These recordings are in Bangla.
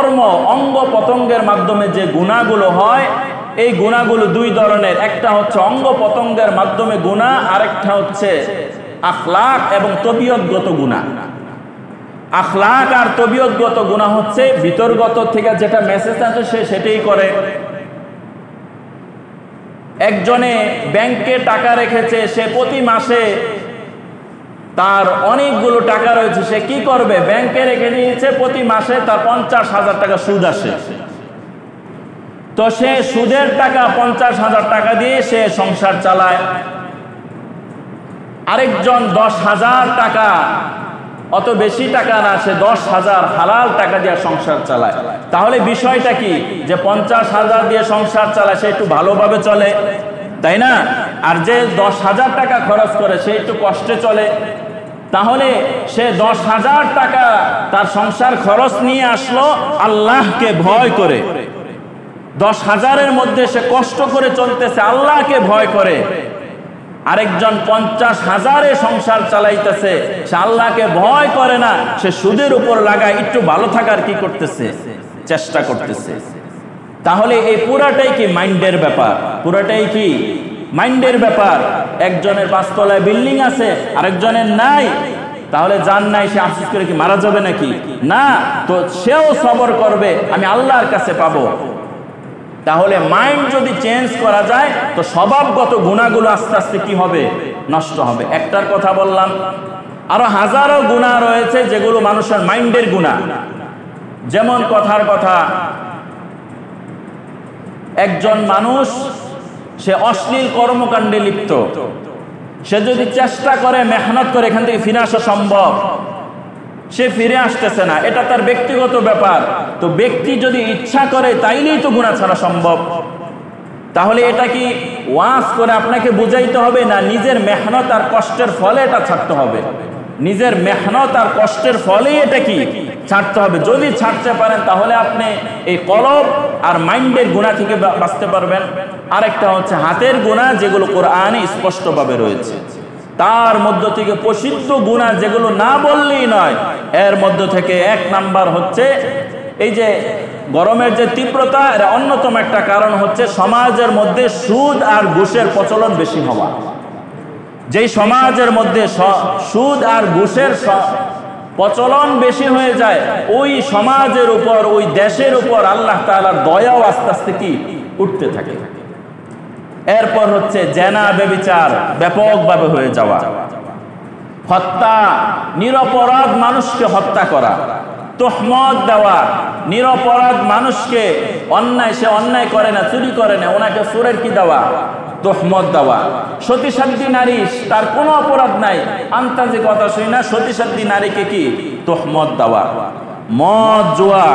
কর্ম অঙ্গ পতঙ্গের মাধ্যমে যে গুনাহগুলো হয়, এই গুনাহগুলো দুই ধরনের। একটা হচ্ছে অঙ্গ পতঙ্গের মাধ্যমে গুনাহ, আরেকটা হচ্ছে আখলাক এবং তবিয়তগত গুনাহ। আখলাক আর তবিয়তগত গুনাহ হচ্ছে ভিতরগত থেকে যেটা মেসেজ আছে সে সেটাই করে। একজনে ব্যাংকে টাকা রেখেছে, সে প্রতি মাসে তার অনেকগুলো টাকা রয়েছে, সে কি করবে? ব্যাংকে রেখে দিয়েছে, প্রতি মাসে তার 50,000 টাকা সুদ আসে। তো সে সুদের টাকা 50,000 টাকা দিয়ে সে সংসার চালায়। আরেকজন 10,000 টাকা, অত বেশি টাকা না, সে 10,000 হালাল টাকা দিয়ে সংসার চালায়। তাহলে বিষয়টা কি? যে 50,000 দিয়ে সংসার চালায় সে একটু ভালোভাবে চলে, তাই না? আর যে 10,000 টাকা খরচ করে সে একটু কষ্টে চলে। তাহলে সে 10,000 টাকা তার সংসার খরচ নিয়ে আসলো আল্লাহকে ভয় করে। 10,000-এর মধ্যে সে কষ্ট করে চলতেছে, আল্লাহকে ভয় করে। আরেকজন 50,000-এ সংসার চালাইতেছে, সে আল্লাহকে ভয় করে না, সে সুদের উপর লাগায় একটু ভালো থাকার কি করতেছে? চেষ্টা করতেছে। তাহলে এই পুরাটাই কি মাইন্ডের ব্যাপার? পুরাটাই কি মাইন্ডের ব্যাপার। একজনের 5 তলায় বিল্ডিং আছে, আরেকজনের নাই। তাহলে যার নাই সে আফসোস করে কি মারা যাবে নাকি? না, তো সেও সবর করবে, আমি আল্লাহর কাছে পাবো। তাহলে মাইন্ড যদি চেঞ্জ করা যায় তো স্বভাবগত গুণাগুলো আস্তে আস্তে কি হবে? নষ্ট হবে। একটার কথা বললাম, আরো হাজারো গুনাহ রয়েছে যেগুলো মানুষের মাইন্ডের গুনাহ। যেমন কথার কথা, একজন মানুষ সে অশ্লীল কর্মকাণ্ডে লিপ্ত, সে যদি চেষ্টা করে, মেহনত করে এখান থেকে ফিরে আসা সম্ভব, সে ফিরে আসতেছে না, এটা তার ব্যক্তিগত ব্যাপার। তো ব্যক্তি যদি ইচ্ছা করে তাইলেই তো গুনাহ ছাড়া সম্ভব। তাহলে এটা কি ওয়াজ করে আপনাকে বুঝাইতে হবে, না নিজের মেহনত আর কষ্টের ফলে এটা ছাড়তে হবে? নিজের মেহনত আর কষ্টের ফলেই এটা কি ছাড়তে হবে। যদি ছাড়তে পারেন তাহলে আপনি এই কলব আর মাইন্ডের গুনাহ থেকে বাঁচতে পারবেন। আরেকটা হচ্ছে হাতের গুনাহ, যেগুলো কোরআনে স্পষ্টভাবে রয়েছে। তার মধ্য থেকে প্রসিদ্ধ গুনাহ যেগুলো না বললেই নয়, এর মধ্য থেকে 1 নাম্বার হচ্ছে এই যে গরমের যে তীব্রতা, এর অন্যতম একটা কারণ হচ্ছে সমাজের মধ্যে সুদ আর ঘুষের প্রচলন বেশি হওয়া। যেই সমাজের মধ্যে সুদ আর ঘুষের প্রচলন বেশি হয়ে যায়, ওই সমাজের উপর, ওই দেশের উপর আল্লাহ তাআলার দয়াও আস্তে আস্তে কি উঠতে থাকে। এরপর হচ্ছে জেনা, ব্যভিচার ব্যাপকভাবে হয়ে যাওয়া, হত্যা, নিরপরাধ মানুষকে হত্যা করা, তোহমত দেওয়া, নিরপরাধ মানুষকে অন্যায়, সে অন্যায় করে না, চুরি করে না, ওনাকে চোরের কি দেওয়া? তোহমত দেওয়া। সতীসাধ্যী নারী, তার কোনো অপরাধ নাই, আন্তাজে কথা শুনি না, সতীসাধ্যী নারীকে কি তোহমত দেওয়া। মদ, জুয়া,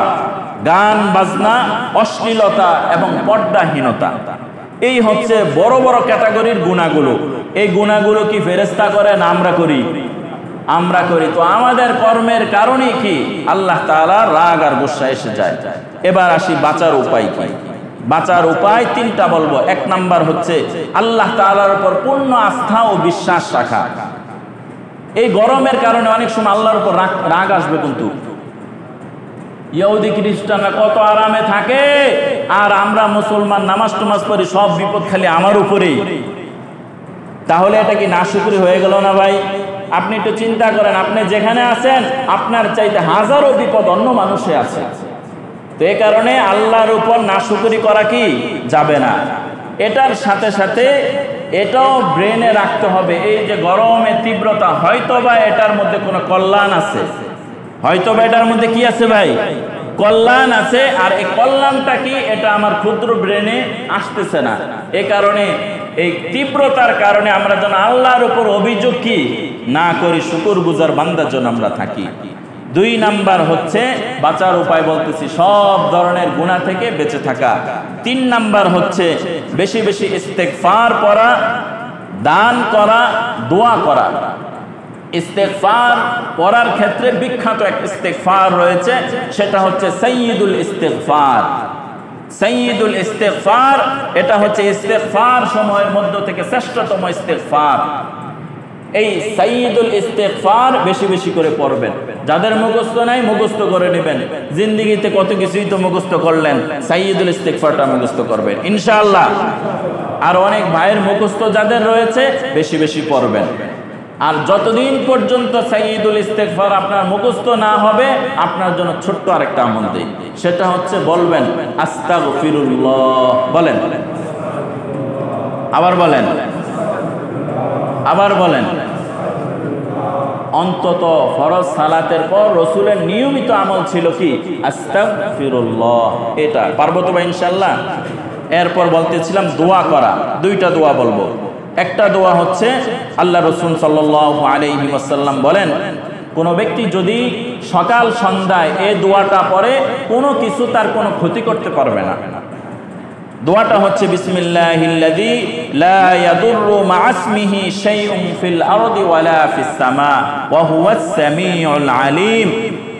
গান বাজনা, অশ্লীলতা এবং পর্দাহীনতা, এই হচ্ছে বড় বড় ক্যাটাগরির গুনাহগুলো। এই গুনাহগুলো কি ফেরেশতা করে না আমরা করি? আমরা করি। তো আমাদের কর্মের কারণে কি আল্লাহ তাআলার রাগ আর গুসা এসে যায়। এবার আসি বাঁচার উপায় কি? বাঁচার উপায় 3টা বলবো। 1 নাম্বার হচ্ছে আল্লাহ তাআলার উপর পূর্ণ আস্থা ও বিশ্বাস রাখা। এই গরমের কারণে অনেক সময় আল্লাহর উপর রাগ আসবে, কিন্তু ইহুদি খ্রিস্টানরা কত আরামে থাকে, আর আমরা মুসলমান নামাজ টামাজ পড়ি, সব বিপদ খালি আমার উপরেই। তাহলে এটা কি নাশুকরি হয়ে গেল না ভাই? আপনি একটু চিন্তা করেন, আপনি যেখানে আছেন আপনার চাইতে হাজারো বিপদ অন্য মানুষে আছে। তো এই কারণে আল্লাহর উপর নাশুকরি করা কি যাবে না। এটার সাথে সাথে এটাও ব্রেনে রাখতে হবে, এই যে গরমের তীব্রতা, হয়তোবা এটার মধ্যে কোনো কল্যাণ আছে, হয়তোবা এটার মধ্যে কি আছে ভাই? কল্যাণ আছে। আর এই কল্যাণটা কি, এটা আমার ক্ষুদ্র ব্রেনে আসতেছে না। এই কারণে এই তীব্রতার কারণে আমরা যেন আল্লাহর উপর অভিযোগ কি না করি, শুকরগুজার বান্দার জন্য আমরা থাকি। 2 নাম্বার হচ্ছে বাঁচার উপায় বলতেছি, সব ধরনের গুনাহ থেকে বেঁচে থাকা। 3 নাম্বার হচ্ছে বেশি বেশি ইস্তেগফার পড়া, দান করা, দোয়া করা। ইস্তেগফার পড়ার ক্ষেত্রে বিখ্যাত এক ইস্তেগফার রয়েছে, সেটা হচ্ছে সাইয়্যিদুল ইস্তেগফার। সাইয়্যিদুল ইস্তেগফার, এটা হচ্ছে ইস্তেগফার সময়ের মধ্য থেকে শ্রেষ্ঠতম ইস্তেগফার। এই সাইয়্যিদুল ইস্তেগফার বেশি বেশি করে পড়বেন। যাদের মুখস্থ নাই মুখস্থ করে নেবেন, জিন্দেগিতে কত কিছুই তো মুখস্থ করলেন, সাইয়্যিদুল ইস্তিগফারটা মুখস্থ করবেন ইনশাআল্লাহ। আর অনেক ভাইয়ের মুখস্থ যাদের রয়েছে বেশি বেশি পড়বেন। আর যতদিন পর্যন্ত সাইয়্যিদুল ইস্তিগফার আপনার মুখস্থ না হবে, আপনার জন্য ছোট্ট আরেকটা আমল দেই, সেটা হচ্ছে বলবেন আস্তাগফিরুল্লাহ। বলেন, আবার বলেন, আবার বলেন। অন্তত ফরজ সালাতের পর রাসূলের নিয়মিত আমল ছিল কি? আস্তাগফিরুল্লাহ। এটা পারবো তো ভাই ইনশাআল্লাহ? এরপর বলতেছিলাম দোয়া করা, দুইটা দোয়া বলবো। একটা দোয়া হচ্ছে আল্লাহ রাসূল সাল্লাল্লাহু আলাইহি ওয়াসাল্লাম বলেন, কোনো ব্যক্তি যদি সকাল সন্ধ্যায় এই দোয়াটা পড়ে, কোনো কিছু তার কোনো ক্ষতি করতে পারবে না। দোয়াটা হচ্ছে বিসমিল্লাহিল্লাযী লা ইয়াদুররু মা'আসমিহি শাইউন ফিল আরদি ওয়ালা ফিস সামা ওয়া হুয়াস সামিউল আলিম।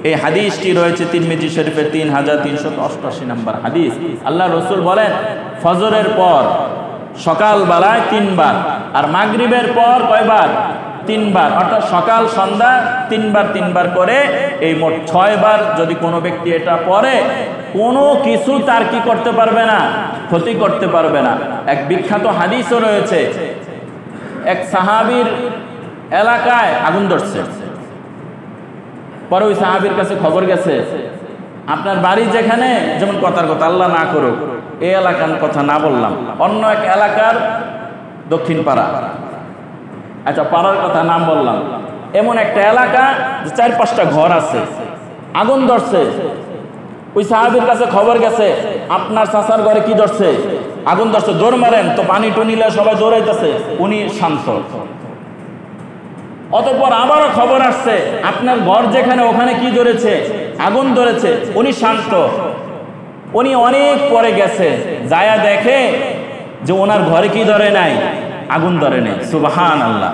এই হাদিসটি রয়েছে তিরমিজি শরীফের 3388 নম্বর হাদিস। আল্লাহ রাসূল বলেন, ফজরের পর সকাল বেলায় 3 বার, আর মাগরিবের পর কয়বার? 3 বার, অর্থাৎ সকাল সন্ধ্যা 3 বার করে এই মোট 6 বার যদি কোনো ব্যক্তি এটা পড়ে, কোনো কিছু তার কি করতে পারবে না? ক্ষতি করতে পারবে না। এক বিখ্যাত হাদিসও রয়েছে, এক সাহাবীর এলাকায় আগুন ধরছে, পরে ওই সাহাবীর কাছে খবর গেছে, আপনার বাড়ি যেখানে, যেমন কথার কথা আল্লাহ না করুক এই এলাকার কথা না বললাম, অন্য এক এলাকার দক্ষিণ পাড়া, আচ্ছা পাড়ার কথা নাম বললাম, এমন একটা এলাকা যে 4-5টা ঘর আছে, আগুন ধরছে। ওই সাহাবীর কাছে খবর গেছে, আপনার চাচার ঘরে কি ধরছে? আগুন ধরছে, দৌড় মারেন। তো পানি টুনিলে সবাই দৌড়াইতেছে, উনি শান্ত। অতঃপর আবারও খবর আসছে, আপনার ঘর যেখানে ওখানে কি ধরেছে? আগুন ধরেছে। উনি শান্ত। উনি অনেক পরে গেছে, যায়া দেখে যে ওনার ঘরে কি ধরে নাই? আগুন ধরে নাই। সুবহানাল্লাহ।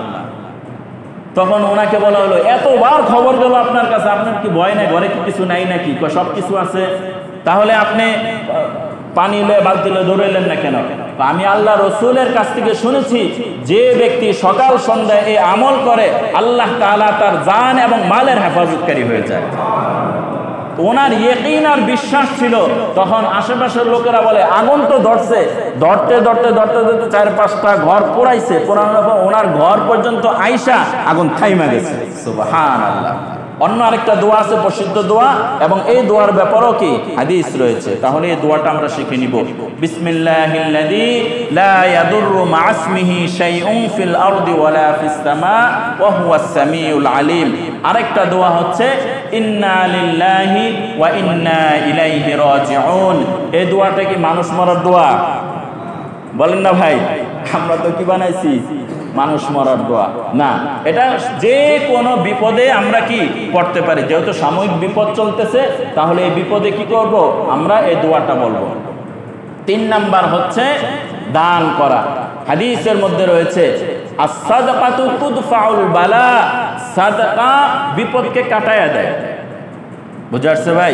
তখন ওনাকে বলা হলো, এতবার খবর গেল আপনার কাছে, আপনার কি ভয় নাই? ঘরে কি কিছু নাই নাকি? সব কিছু আছে। তাহলে আপনি পানি লয়ে বালতি লয়ে দৌড়াইলেন না কেন? আমি আল্লাহ রসুলের কাছ থেকে শুনেছি, যে ব্যক্তি সকাল সন্ধ্যায় এই আমল করে, আল্লাহ তাআলা তার জান এবং মালের হেফাজতকারী হয়ে যায়। ওনার ইয়াকিন আর বিশ্বাস ছিল। তখন আশেপাশের লোকেরা বলে, আগুন তো ধরছে, ধরতে 4-5টা ঘর পোড়াইছে, পোড়ানোর পর ওনার ঘর পর্যন্ত আইসা আগুন থাইমা গেছে। সুবহানাল্লাহ। অন্য আরেকটা দোয়া আছে, প্রসিদ্ধ দোয়া, এবং এই দোয়ার ব্যাপারেও কি হাদিস রয়েছে। তাহলে এই দোয়াটা আমরা শিখে নিব। বিসমিল্লাহিল্লাযী লা ইয়াদুররু মা'আসমিহি শাইউন ফিল আরদি ওয়ালা ফিস সামা ওয়া হুয়াস সামিউল আলিম। আরেকটা দোয়া হচ্ছে ইন্না লিল্লাহি ওয়া ইন্না ইলাইহি রাজিউন। এই দোয়াটা কি মানুষ মরার দোয়া? বলেন না ভাই, আমরা তো কি বানাইছি? মানুষ মরার দোয়া না। এটা যে কোনো বিপদে আমরা কি পড়তে পারি। যেহেতু সাময়িক বিপদ চলতেছে, তাহলে এই বিপদে কি করব? আমরা এই দোয়াটা বলবো। 3 নাম্বার হচ্ছে দান করা। হাদিসের মধ্যে রয়েছে আস-সাদাকাতু তুদফাউল বালা। সাদাকা বিপদকে কাটায়া দেয়। বুঝা আসছে ভাই?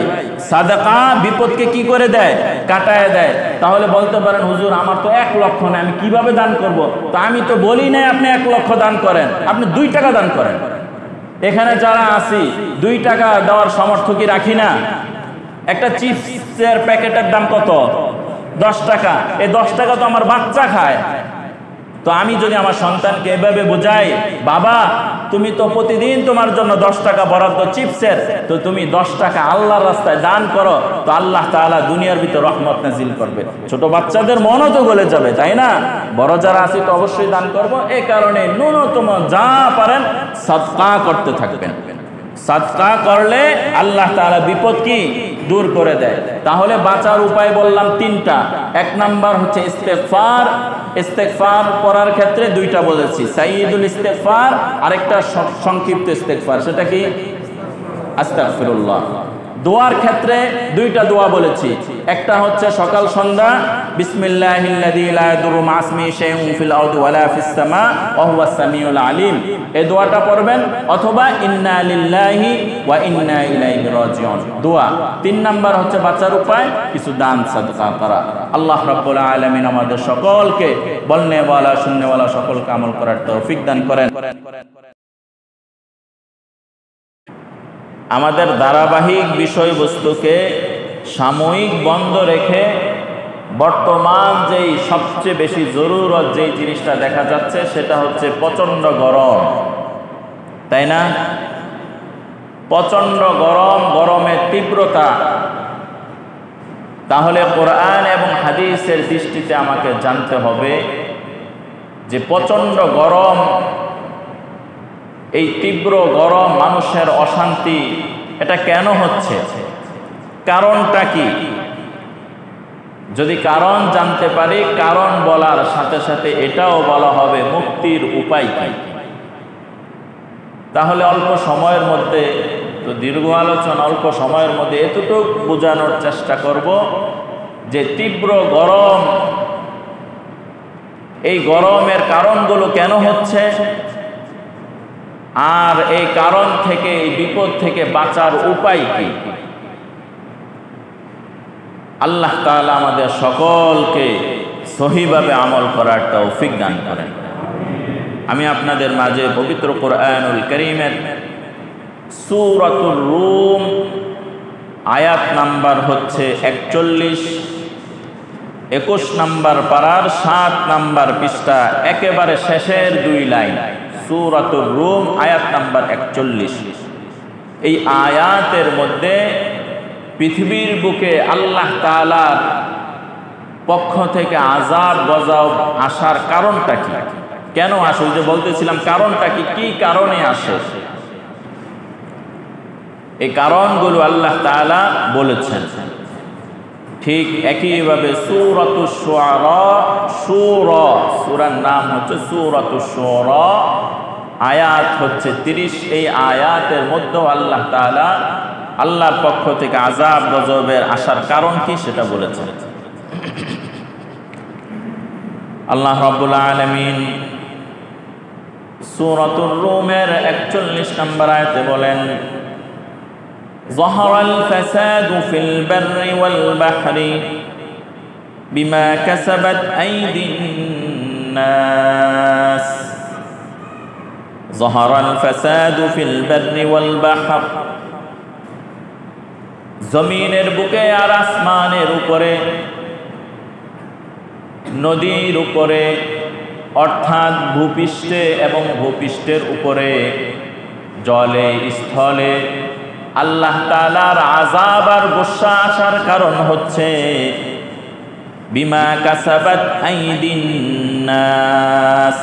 সাদাকা বিপদকে কি করে দেয়? কাটায় দেয়। তাহলে বলতে পারেন, হুজুর আমার তো 1 লক্ষ না, আমি কিভাবে দান করব? তো আমি তো বলি নাই আপনি 1 লক্ষ দান করেন, আপনি 2 টাকা দান করেন। এখানে যারা আছি 2 টাকা দেওয়ার সামর্থ্য কি রাখি না? একটা চিপসের প্যাকেটের দাম কত? 10 টাকা। এই 10 টাকা তো আমার বাচ্চা খায়। তো আমি যদি আমার সন্তানকে এভাবে বোঝাই, বাবা তুমি তো প্রতিদিন তোমার জন্য 10 টাকা বরাদ্দ চিপসের, তো তুমি 10 টাকা আল্লাহর রাস্তায় দান করো, তো আল্লাহ তাআলা দুনিয়ার ভিতর রহমত নাজিল করবে। ছোট বাচ্চাদের মনও তো গলে যাবে, তাই না? বড় যারা আছি তো অবশ্যই দান করব। এই কারণে ন্যূনতম যা পারেন সাদকা করতে থাকবেন। সাদকা করলে আল্লাহ তাআলা বিপদ কি দূর করে দেয়। তাহলে বাঁচার উপায় বললাম 3টা। 1 নাম্বার হচ্ছে ইস্তেগফার। ইস্তেগফার পড়ার ক্ষেত্রে 2টা বলেছি, সাইয়্যিদুল ইস্তেগফার, আরেকটা সংক্ষিপ্ত ইস্তেগফার, সেটা কি? আস্তাগফিরুল্লাহ। দোয়ার ক্ষেত্রে 2টা দোয়া বলেছি। একটা হচ্ছে সকাল সন্ধ্যা বিসমিল্লাহিল্লাযী লা ইয়াদুররু মা'আসমিহি শাইউন ফিল আরদি ওয়ালা ফিস সামা ওয়া হুয়াস সামিউল আলিম। এই দোয়াটা পড়বেন, অথবা ইন্না লিল্লাহি ওয়া ইন্না ইলাইহি রাজিউন দোয়া। 3 নাম্বার হচ্ছে বাঁচার উপায়, কিছু দান সাদকা করা। আল্লাহ রাব্বুল আলামিন আমাদের সকলকে বলনে ওয়ালা শুননে ওয়ালা সকলকে আমল করার তৌফিক দান করেন। আমাদের ধারাবাহিক বিষয়বস্তুকে সাময়িক বন্ধ রেখে বর্তমান যেই সবচেয়ে বেশি জরুরত যেই জিনিসটা দেখা যাচ্ছে সেটা হচ্ছে প্রচণ্ড গরম, তাই না? প্রচণ্ড গরম, গরমের তীব্রতা। তাহলে কোরআন এবং হাদিসের দৃষ্টিতে আমাকে জানতে হবে যে প্রচণ্ড গরম, এই তীব্র গরম, মানুষের অশান্তি, এটা কেন হচ্ছে, কারণটা কি? যদি কারণ জানতে পারি, কারণ বলার সাথে সাথে এটাও বলা হবে মুক্তির উপায় কি। তাহলে অল্প সময়ের মধ্যে, তো দীর্ঘ আলোচনা, অল্প সময়ের মধ্যে এতটুকু বোঝানোর চেষ্টা করব যে তীব্র গরম, এই গরমের কারণগুলো কেন হচ্ছে, আর এই কারণ থেকে, এই বিপদ থেকে বাঁচার উপায় কি। আল্লাহ তাআলা আমাদের সকলকে সহিভাবে আমল করার তৌফিক দান করেন। আমি আপনাদের মাঝে পবিত্র কোরআনুল কারীমের সূরাতুর রুম আয়াত নাম্বার হচ্ছে 41, 21 নাম্বার পারার 7 নাম্বার পৃষ্ঠা, একেবারে শেষের 2 লাইন, সূরাতুর রুম আয়াত নাম্বার 41। এই আয়াতের মধ্যে পৃথিবীর বুকে আল্লাহ তাআলার পক্ষ থেকে আযাব গজব আসার কারণটা কি, কেন আসে, যে বলতেছিলাম কারণটা কি, কি কারণে আসে, এই কারণগুলো আল্লাহ তাআলা বলেছেন। ঠিক একইভাবে সূরাতুশ শুআরা, সূরার নাম হচ্ছে সূরাতুশ শুআরা, আয়াত হচ্ছে 30। এই আয়াতের মধ্যে আল্লাহ তাআলা আল্লাহর পক্ষ থেকে আযাব গজবের আসার কারণ কি সেটা বলেছেন। আল্লাহ রাব্বুল আলামিন সূরাতুর রুমের 41 নম্বর আয়াতে বলেন, যাহারাল ফাসাদু ফিল বাররি ওয়াল বাহরি বিমা কাসাবাত আইদিন নাস। যাহারাল ফাসাদু ফিল বাররি ওয়াল বাহর, জমিনের বুকে আর আসমানের উপরে, নদীর উপরে, অর্থাৎ ভূপৃষ্ঠে এবং ভূপৃষ্ঠের উপরে, জলে স্থলে আল্লাহ তাআলার আযাব আর গুসা আসার কারণ হচ্ছে বিমা কাসাবাত আইদিন নাস।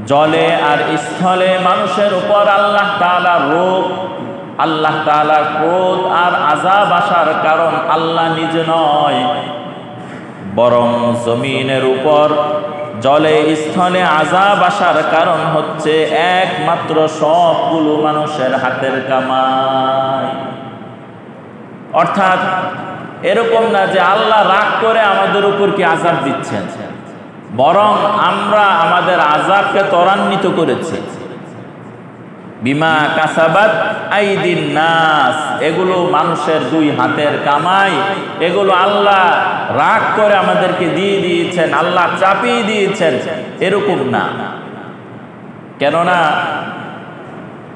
জলে আর স্থলে মানুষের উপর আল্লাহ তাআলার রূপ, আল্লাহ তাআলার ক্রোধ আর আযাব আসার কারণ আল্লাহ নিজে নয়, বরং জমিনের উপর জলে স্থলে আযাব আসার কারণ হচ্ছে একমাত্র সবগুলো মানুষের হাতের কামাই। অর্থাৎ এরকম না যে আল্লাহ রাগ করে আমাদের উপর কি আযাব দিচ্ছেন, বরং আমরা আমাদের আযাবকে ত্বরান্বিত করেছি। বিমা কাসাবাত আইদিন নাস, এগুলো মানুষের 2 হাতের কামাই, এগুলো আল্লাহ রাগ করে আমাদেরকে দিয়ে দিয়েছেন, আল্লাহ চাপিয়ে দিয়েছেন, এরকম না। কেননা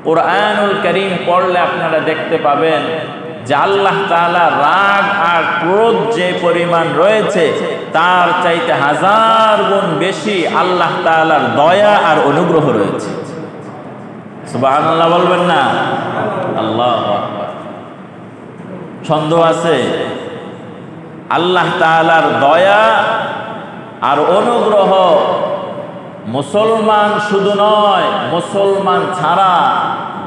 কোরআনুল কারীম পড়লে আপনারা দেখতে পাবেন যে আল্লাহ তাআলা রাগ আর ক্রোধ যে পরিমাণ রয়েছে তার চাইতে 1000 গুণ বেশি আল্লাহ তাআলার দয়া আর অনুগ্রহ রয়েছে। সুবহানাল্লাহ বলবেন না? আল্লাহু আকবার। সন্দেহ আছে? আল্লাহ তাআলার দয়া আর অনুগ্রহ মুসলমান শুধু নয়, মুসলমান ছাড়া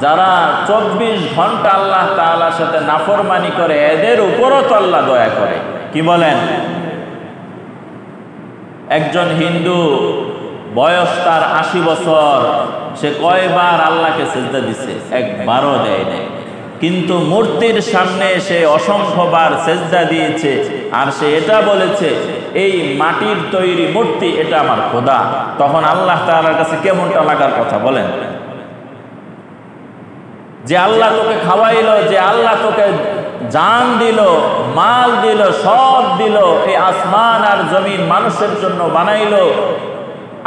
যারা 24 ঘন্টা আল্লাহ তাআলার সাথে নাফরমানি করে এদের উপরও তো আল্লাহ দয়া করে। কি বলেন? একজন হিন্দু বয়স তার 80 বছর, সে কয়বার আল্লাহকে সিজদা দিছে? একবারও দেয় নাই। কিন্তু মূর্তির সামনে সে অসংখ্যবার সিজদা দিয়েছে, আর সে এটা বলেছে এই মাটির তৈরি মূর্তি এটা আমার খোদা। তখন আল্লাহ তাআলার কাছে কেমনটা লাগার কথা বলেন? যে আল্লাহ তোকে খাওয়াইলো, যে আল্লাহ তোকে জান দিল, মাল দিল, সব দিল, এই আসমান আর জমিন মানুষের জন্য বানাইলো,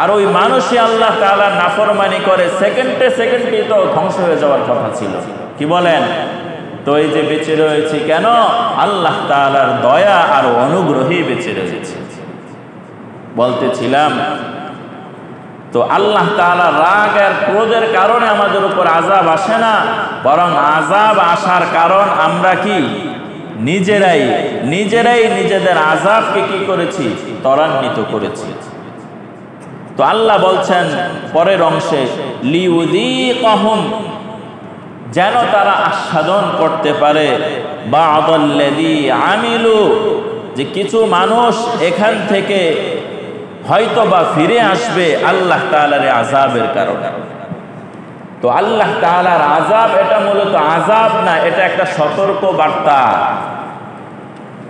আর ওই মানুষই আল্লাহ তাআলার নাফরমানি করে, সেকেন্ডে তো ধ্বংস হয়ে যাওয়ার কথা ছিল। কি বলেন? তো এই যে বেঁচে রয়েছি কেন? আল্লাহ তাআলার দয়া আর অনুগ্রহেই বেঁচে রয়েছে। বলতেছিলাম, তো আল্লাহ তাআলার রাগ আর ক্রোধের কারণে আমাদের উপর আযাব আসে না, বরং আযাব আসার কারণ আমরা কি নিজেরাই নিজেদের আযাবকে কি করেছি? ত্বরান্বিত করেছি। তো আল্লাহ বলছেন পরের অংশে, লিউযীকাহুম, যেন তারা আস্বাদন করতে পারে, বা'দাল্লাযী আমিলু, যে কিছু মানুষ এখান থেকে হয়তোবা ফিরে আসবে আল্লাহ তাআলার আযাবের কারণে। তো আল্লাহ তাআলার আযাব এটা মূলত আযাব না, এটা একটা সতর্ক বার্তা।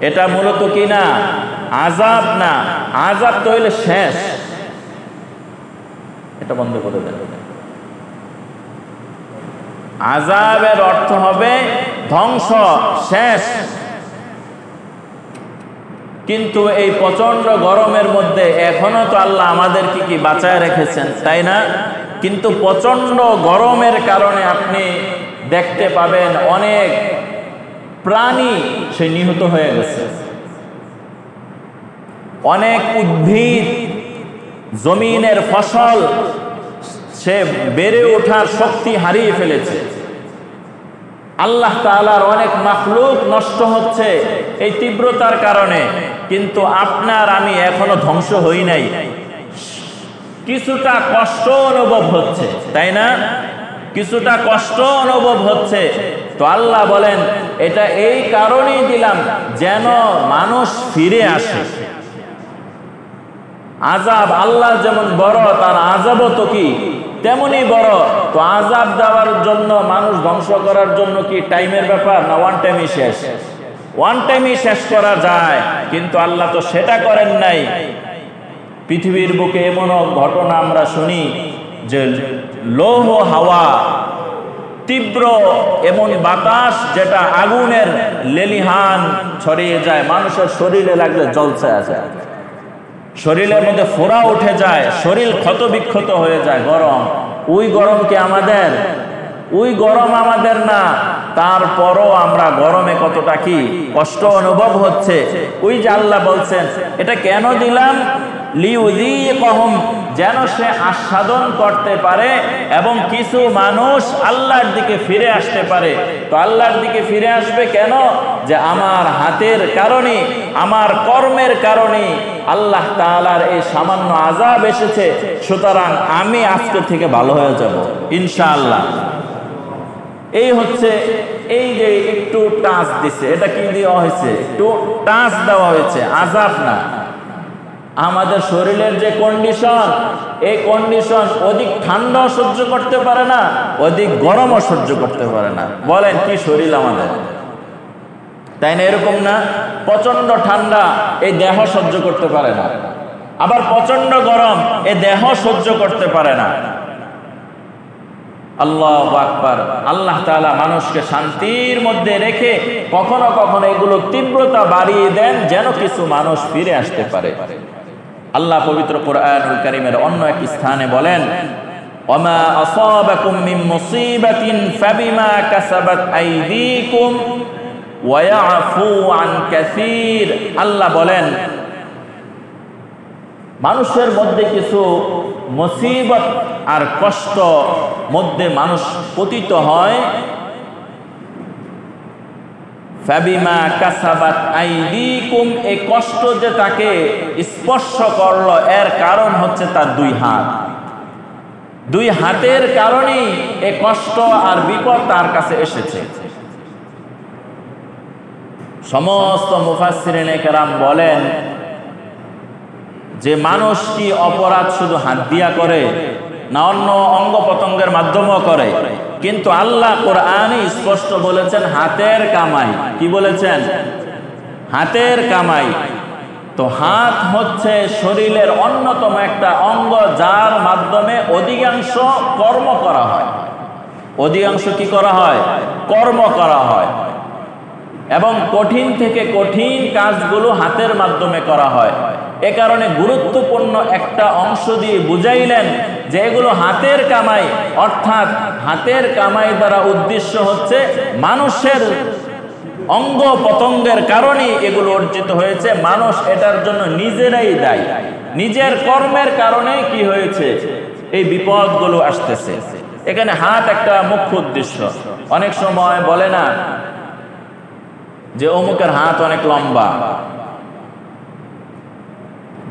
এটা মূলত কি না? আযাব না। আযাব তো হইলে শেষ। এটা বন্ধ করে দেন। আযাবের অর্থ হবে ধ্বংস, শেষ। কিন্তু এই প্রচন্ড গরমের মধ্যে এখনো তো আল্লাহ আমাদেরকে কি বাঁচায় রেখেছেন, তাই না? কিন্তু প্রচন্ড গরমের কারণে আপনি দেখতে পাবেন অনেক প্রাণী সে নিহত হয়ে গেছে, অনেক উদ্ভিদ, জমিনের ফসল সে বেড়ে ওঠার শক্তি হারিয়ে ফেলেছে। আল্লাহ তাআলার অনেক মাখলুক নষ্ট হচ্ছে এই তীব্রতার কারণে, কিন্তু আপনার আমি এখনো ধ্বংস হই নাই। কিছুটা কষ্ট অনুভব হচ্ছে, তাই না? কিছুটা কষ্ট অনুভব হচ্ছে। তো আল্লাহ বলেন এটা এই কারণেই দিলাম যেন মানুষ ফিরে আসে। আযাব আল্লাহ যেমন বড়, তার আযাবও তো কি তেমনই বড়। তো আযাব দেওয়ার জন্য, মানুষ ধ্বংস করার জন্য কি টাইমের ব্যাপার না? ওয়ান টাইমই শেষ, ওয়ান টাইমই শেষ করা যায়, কিন্তু আল্লাহ তো সেটা করেন নাই। পৃথিবীর বুকে এমনও ঘটনা আমরা শুনি যে লৌহ হাওয়া, তীব্র এমন বাতাস যেটা আগুনের লেলিহান ছড়িয়ে যায়, মানুষের শরীরে লাগলে জ্বলছে আছে, শরীরের মধ্যে ফোড়া উঠে যায়, শরীর ক্ষত বিক্ষত হয়ে যায়। গরম, ওই গরম কি আমাদের? ওই গরম আমাদের না। তারপরও আমরা গরমে কতটা কি কষ্ট অনুভব হচ্ছে। ওই যে আল্লাহ বলছেন এটা কেন দিলাম? লিউযীকাহুম, যেন সে আস্বাদন করতে পারে এবং কিছু মানুষ আল্লাহর দিকে ফিরে আসতে পারে। তো আল্লাহর দিকে ফিরে আসবে কেন? যে আমার হাতের কারণে, আমার কর্মের কারণে আল্লাহ তাআলার এই সামান্য আযাব এসেছে, সুতরাং আমি আজকে থেকে ভালো হয়ে যাব ইনশাআল্লাহ। এই হচ্ছে, এই যে একটু টাচ দিছে, এটা কি দেওয়া হয়েছে? একটু টাচ দেওয়া হয়েছে, আযাব না। আমাদের শরীরের যে কন্ডিশন, এই কন্ডিশন অধিক ঠান্ডাও সহ্য করতে পারে না, অধিক গরমও সহ্য করতে পারে না। বলেন কি শরীর আমাদের, তাই না? এরকম না? প্রচন্ড ঠান্ডা এই দেহ সহ্য করতে পারে না, আবার প্রচন্ড গরম এই দেহ সহ্য করতে পারে না। আল্লাহু আকবার। আল্লাহ তাআলা মানুষকে শান্তির মধ্যে রেখে কখনো কখনো এগুলো তীব্রতা বাড়িয়ে দেন যেন কিছু মানুষ ফিরে আসতে পারে। আল্লাহ পবিত্র কোরআনুল কারীমের অন্য এক স্থানে বলেন, ওয়ামা আসাবাকুম মিন মুসিবাতিন ফাবিমা কাসাবাত আইদিকুম ওয়া ইয়াফু আন কাসীর। আল্লাহ বলেন মানুষের মধ্যে কিছু মুসিবত আর কষ্ট মধ্যে মানুষ পতিত হয়, ফাবিমা কাসাবাত আইদিকুম, এই কষ্ট যে তাকে স্পর্শ করলো এর কারণ হচ্ছে তার দুই হাত। দুই হাতের কারণেই এই কষ্ট আর বিপদ তার কাছে এসেছে। সমস্ত মুফাসসিরিনে কেরাম বলেন যে মানুষ কি অপরাধ শুধু হাত দিয়া করে না অন্য অঙ্গ প্রত্যঙ্গের মাধ্যমেও করে? কিন্তু আল্লাহ কোরআনে স্পষ্ট বলেছেন হাতের কামাই। কি বলেছেন? হাতের কামাই। তো হাত হচ্ছে শরীরের অন্যতম একটা অঙ্গ, যার মাধ্যমে অধিকাংশ কর্ম করা হয়। অধিকাংশ কি করা হয়? কর্ম করা হয়। এবং কঠিন থেকে কঠিন কাজগুলো হাতের মাধ্যমে করা হয়। এ কারণে গুরুত্বপূর্ণ একটা অংশ দিয়ে বুঝাইলেন যে এগুলো হাতের কামাই, অর্থাৎ হাতের কামাই দ্বারা উদ্দেশ্য হচ্ছে মানুষের অঙ্গ পতঙ্গের কারণে এগুলো অর্জিত হয়েছে, মানুষ এটার জন্য নিজেরাই দায়ী, নিজের কর্মের কারণে কি হয়েছে এই বিপদগুলো আসতেছে। এখানে হাত একটা মুখ্য উদ্দেশ্য। অনেক সময় বলে না যে অমুকের হাত অনেক লম্বা,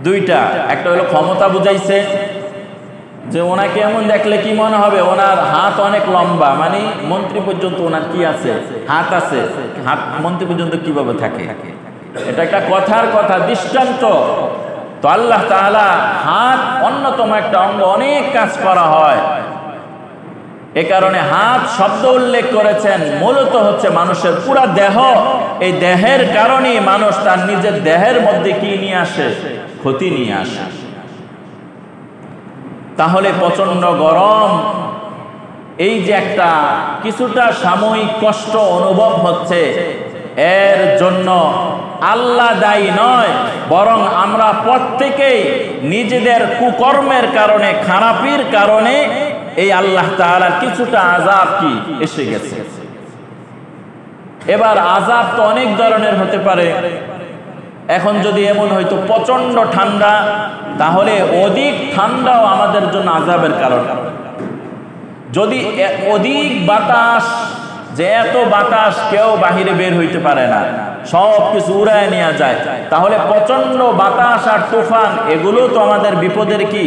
দুইটা, একটা হলো ক্ষমতা বুঝাইছে যে ওনাকে এমন দেখলে কি মনে হবে ওনার হাত অনেক লম্বা, মানে মন্ত্রী পর্যন্ত ওনার কি আছে, হাত আছে, হাত মন্ত্রী পর্যন্ত কিভাবে থাকে, এটা একটা কথার কথা, দৃষ্টান্ত। তো আল্লাহ তাআলা হাত অন্যতম একটা অঙ্গ, অনেক কাজ করা হয়, এ কারণে হাত শব্দ উল্লেখ করেছেন। মূলত হচ্ছে মানুষের পুরা দেহ, এই দেহের কারণে মানুষ তার নিজের দেহের মধ্যে কি নিয়ে আসে, ক্ষতি নিয়ে আসে। তাহলে প্রচন্ড গরম, এই যে একটা কিছুটা সাময়িক কষ্ট অনুভব হচ্ছে, এর জন্য আল্লাহ দায়ী নয়, বরং আমরা প্রত্যেকেই নিজেদের কুকর্মের কারণে, খারাপির কারণে এই আল্লাহ তাআলার কিছুটা আযাব কি এসে গেছে। এবার আযাব তো অনেক ধরনের হতে পারে। এখন যদি এমন হয়তো প্রচন্ড ঠান্ডা, তাহলে অধিক ঠান্ডাও আমাদের জন্য আযাবের কারণ। যদি অধিক বাতাস, যে এত বাতাস কেউ বাহিরে বের হইতে পারে না, সব কিছু উড়ায় নিয়ে যায়, তাহলে প্রচন্ড বাতাস আর তুফান এগুলো তো আমাদের বিপদের কি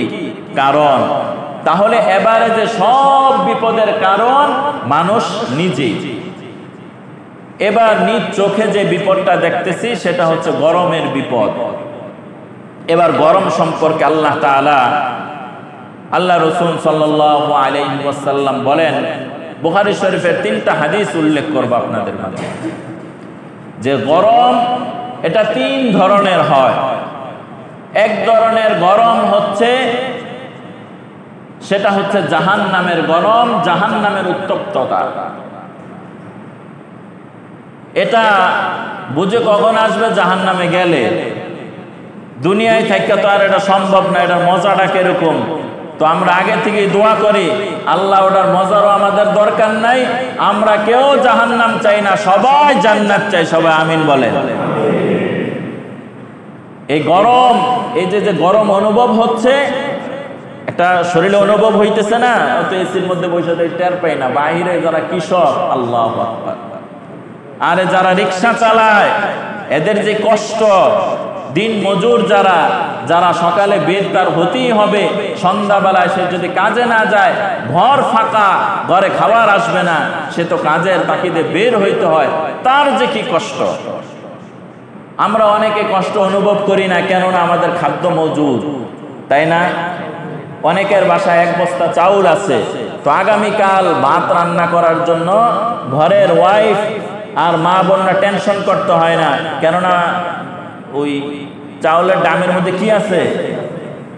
কারণ। তাহলে এবারে যে সব বিপদের কারণ মানুষ নিজেই। এবার নিজ চোখে যে বিপদটা দেখতেছি সেটা হচ্ছে গরমের বিপদ। এবার গরম সম্পর্কে আল্লাহ তাআলা, আল্লাহ রাসূল সাল্লাল্লাহু আলাইহি ওয়াসাল্লাম বলেন, বুখারী শরীফের 3টা হাদিস উল্লেখ করব আপনাদের মাঝে, যে গরম এটা 3 ধরনের হয়। এক ধরনের গরম হচ্ছে, সেটা হচ্ছে জাহান্নামের গরম, জাহান্নামের উত্তপ্ততা। এটা বুঝে কখন আসবে, জাহান্নামে গেলে। দুনিয়ায় থাকা তো আর এটা সম্ভব না, এটার মজাটা কিরকম। তো আমরা আগে থেকে দোয়া করি, আল্লাহ ওটার মজারও আমাদের দরকার নাই, আমরা কেউ জাহান্নাম চাই না, সবাই জান্নাত চাই, সবাই আমিন বলেন। এই গরম, এই যে গরম অনুভব হচ্ছে, একটা শরীরে অনুভব হইতেছে না, তো এসির মধ্যে বসে টের পাই না। বাহিরে যারা কৃষক, আল্লাহু আকবার, আরে যারা রিক্সা চালায় এদের যে কষ্ট, দিন মজুর যারা, যারা সকালে বের তার হতেই হবে, সন্ধ্যাবেলায় সে যদি কাজে না যায়, ঘর ফাঁকা, ঘরে খাবার আসবে না, সে তো কাজের তাকিদে বের হইতে হয়, তার যে কি কষ্ট। আমরা অনেকে কষ্ট অনুভব করি না, কেননা আমাদের খাদ্য মজুদ, তাই না? অনেকের বাসায় 1 বস্তা চাউল আছে, তো আগামীকাল ভাত রান্না করার জন্য ঘরের ওয়াইফ আর মা বোনরা টেনশন করতে হয় না, কেননা ওই চাউলের ডামের মধ্যে কি আছে,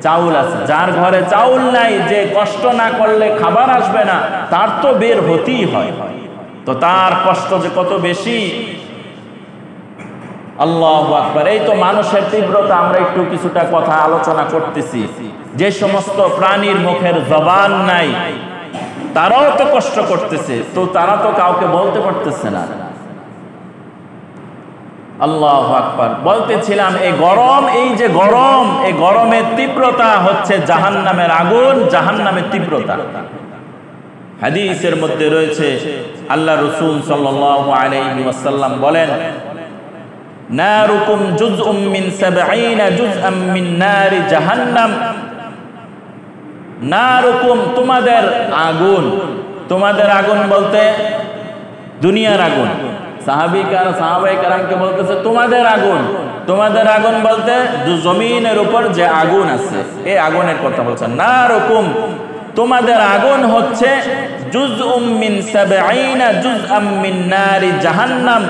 চাউল আছে। যার ঘরে চাউল নাই, যে কষ্ট না করলে খাবার আসবে না, তার তো বের হতেই হয়, তো তার কষ্ট যে কত বেশি। আল্লাহু আকবার। এই তো মানুষের তীব্রতা, আমরা একটু কিছুটা কথা আলোচনা করতেছি। যে সমস্ত প্রাণীর মুখের জবান নাই, তারাও তো কষ্ট করতেছে, তো তারা তো কাউকে বলতে পারতেছে না। আল্লাহু আকবার। বলতেছিলাম এই গরম, এই যে গরম, এই গরমের তীব্রতা হচ্ছে জাহান্নামের আগুন, জাহান্নামের তীব্রতা। হাদিসের মধ্যে রয়েছে, আল্লাহ রাসূল সাল্লাল্লাহু আলাইহি ওয়াসাল্লাম বলেন, নারুকুম জুজউম মিন 70 জুজআম মিন নারি জাহান্নাম। নারুকুম তোমাদের আগুন, তোমাদের আগুন বলতে দুনিয়ার আগুন। সাহাবায়ে কেরামকে বলতেছে তোমাদের আগুন, তোমাদের আগুন বলতে জমিনের উপর যে আগুন আছে, এই আগুনের কথা বলছেন। নারুকুম তোমাদের আগুন হচ্ছে জুজউম মিন 70 জুজআম মিন নারি জাহান্নাম,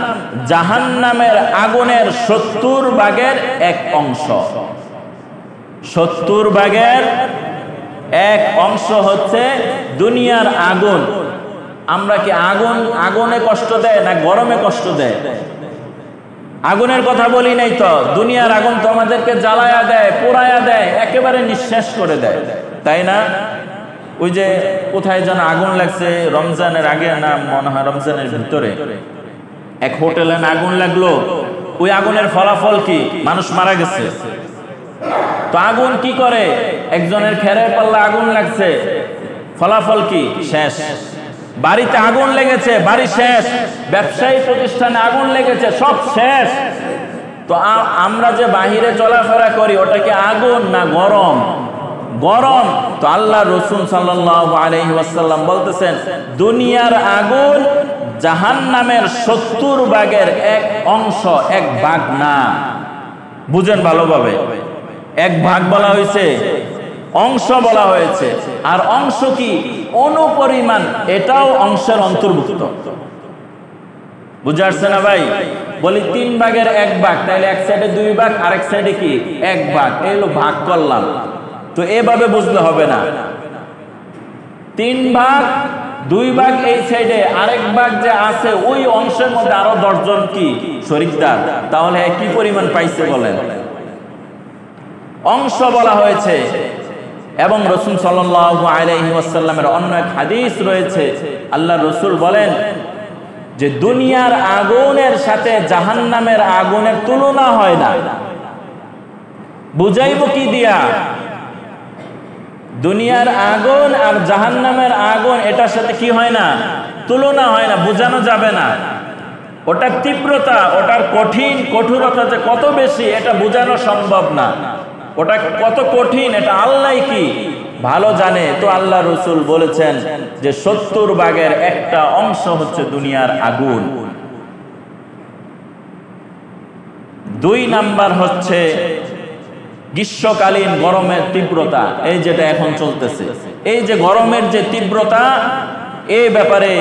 জাহান্নামের আগুনের 70 ভাগের 1 অংশ। 70 ভাগের 1 অংশ হচ্ছে দুনিয়ার আগুন। আমরা কি আগুনে কষ্ট দেয় না গরমে কষ্ট দেয়? আগুনের কথা বলি নাই তো, দুনিয়ার আগুন তো আমাদেরকে জ্বালায়া দেয়, পোড়ায়া দেয়, একেবারে নিঃশেষ করে দেয়, তাই না? ওই যে কোথায় যেন আগুন লাগছে রমজানের আগে, না মনে হয় রমজানের ভিতরে, এক হোটেলে আগুন লাগলো। ওই আগুনের ফলাফল কি? মানুষ মারা গেছে। তো আগুন কি করে? একজনের খেরের পাল্লা আগুন লাগছে, ফলাফল কি? শেষ। বাড়িতে আগুন লেগেছে, বাড়ি শেষ। ব্যবসায়ী প্রতিষ্ঠানে আগুন লেগেছে, সব শেষ। তো আমরা যে বাহিরে চলাফেরা করি, ওটা কি আগুন না গরম? গরম। তো আল্লাহ রাসূল সাল্লাল্লাহু আলাইহি ওয়াসাল্লাম বলতেছেন, দুনিয়ার আগুন জাহান্নামের 70 ভাগের 1 অংশ, 1 ভাগ না। বুঝেন ভালোভাবে, 1 ভাগ বলা হয়েছে, অংশ বলা হয়েছে। আর অংশ কি? অনুপরিমাণ, এটাও অংশের অন্তর্ভুক্ত। বুঝে আসছে না ভাই? বলি 3 ভাগের 1 ভাগ, তাহলে এক সাইডে 2 ভাগ, আরেক সাইডে কি 1 ভাগ, এই হলো ভাগ করলাম। তো এভাবে বুঝলে হবে না। 3 ভাগ 2 ভাগ এই সাইডে, আরেক ভাগ যে আছে ওই অংশের মধ্যে আরো 10 জন কি শরীকদার, তাহলে কি পরিমাণ পাইছে বলেন? অংশ বলা হয়েছে। এবং রাসূল সাল্লাল্লাহু আলাইহি ওয়াসাল্লামের অন্য এক হাদিস রয়েছে, আল্লাহ রাসূল বলেন যে দুনিয়ার আগুনের সাথে জাহান্নামের আগুনের তুলনা হয় না। বুঝাইবো কি দিয়া? দুনিয়ার আগুন আর জাহান্নামের আগুন এটার সাথে কি হয় না? তুলনা হয় না, বোঝানো যাবে না। ওটার তীব্রতা, ওটার কঠোরতা যে কত বেশি, এটা বোঝানো সম্ভব না। ওটা কত কঠিন, এটা আল্লাহ কি ভালো জানে। তো আল্লাহ রাসূল বলেছেন যে 70 ভাগের 1টা অংশ হচ্ছে দুনিয়ার আগুন। 2 নাম্বার হচ্ছে গ্রীষ্মকালীন গরমের তীব্রতা, এই যেটা এখন চলতেছে, এই যে গরমের যে তীব্রতা, এই ব্যাপারে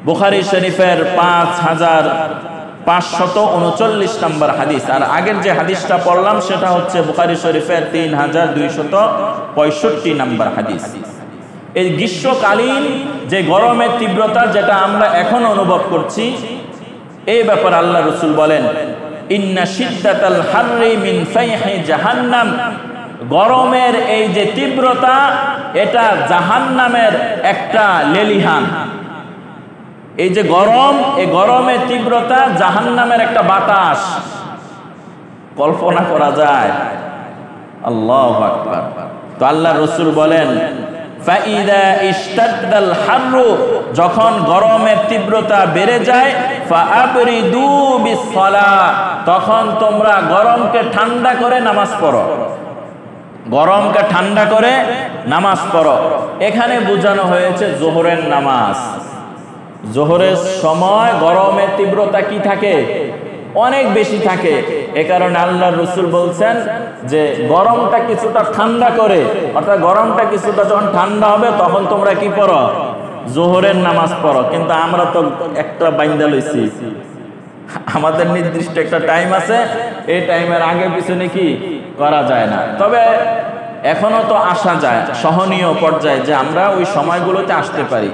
বুখারী শরীফের 5539 নম্বর হাদিস। আর আগের যে হাদিসটা পড়লাম সেটা হচ্ছে বুখারী শরীফের 3265 নম্বর হাদিস। এই গ্রীষ্মকালীন যে গরমের তীব্রতা, যেটা আমরা এখন অনুভব করছি, এই ব্যাপারে আল্লাহ রাসূল বলেন, ইন্না শিদ্দাতাল হাররি মিন ফাইহি জাহান্নাম, গরমের এই যে তীব্রতা, এটা জাহান্নামের একটা লেলিহান। এই যে গরম, এই গরমের তীব্রতা জাহান্নামের একটা বাতাস, কল্পনা করা যায়? আল্লাহু আকবার। তো আল্লাহ রাসূল বলেন, ফাইদা ইশতাদ্দাল হাররু, যখন গরমের তীব্রতা বেড়ে যায়, ফাআবরিদু বিসসালাহ, তখন তোমরা গরমকে ঠান্ডা করে নামাজ পড়ো। গরমকে ঠান্ডা করে নামাজ পড়ো। এখানে বোঝানো হয়েছে যোহরের নামাজ। যোহরের সময় গরমের তীব্রতা কি থাকে? অনেক বেশি থাকে। এ কারণে আল্লাহ রাসূল বলছেন যে গরমটা কিছুটা ঠান্ডা করে, অর্থাৎ গরমটা কিছুটা যখন ঠান্ডা হবে তখন তোমরা কি পড়ো? যোহরের নামাজ পড়ো। কিন্তু আমরা তো একটা বাইন্দা লইছি, আমাদের নির্দিষ্ট একটা টাইম আছে, এই টাইমের আগে পিছনে কি করা যায় না। তবে এখনো তো আসা যায় সহনীয় পর্যায়ে, যে আমরা ওই সময়গুলোতে আসতে পারি।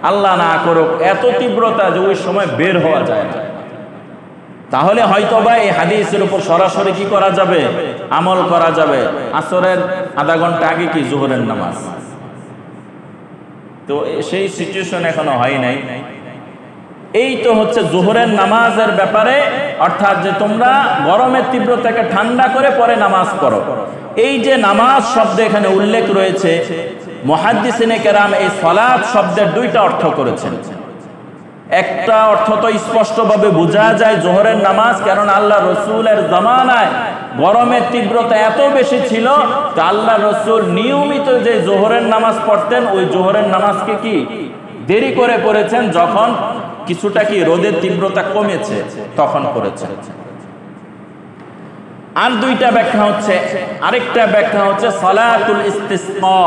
আল্লাহ না করুক এত তীব্রতা যে ওই সময় বের হওয়া যায় না, তাহলে হয়তোবা এই হাদিসের উপর সরাসরি কি করা যাবে? আমল করা যাবে। আসরের আধা ঘন্টা আগে কি যোহরের নামাজ, তো সেই সিচুয়েশন এখনো হয় নাই। এই তো হচ্ছে যোহরের নামাজের ব্যাপারে, অর্থাৎ যে তোমরা গরমের তীব্রতাকে ঠান্ডা করে পরে নামাজ পড়ো। এই যে নামাজ শব্দ এখানে উল্লেখ রয়েছে, মুহাদ্দিসিনে কেরাম এই সালাত শব্দের 2টা অর্থ করেছেন। একটা অর্থ তো স্পষ্টভাবে বোঝা যায় যোহরের নামাজ, কারণ আল্লাহ রাসূলের জামানায় গরমের তীব্রতা এত বেশি ছিল, তা আল্লাহ রাসূল নিয়মিত যে যোহরের নামাজ পড়তেন, ওই যোহরের নামাজকে কি দেরি করে পড়েছেন, যখন কিছুটা কি রোদের তীব্রতা কমেছে তখন করেছেন। আর 2টা ব্যাখ্যা হচ্ছে, আরেকটা ব্যাখ্যা হচ্ছে সালাতুল ইস্তিসকা,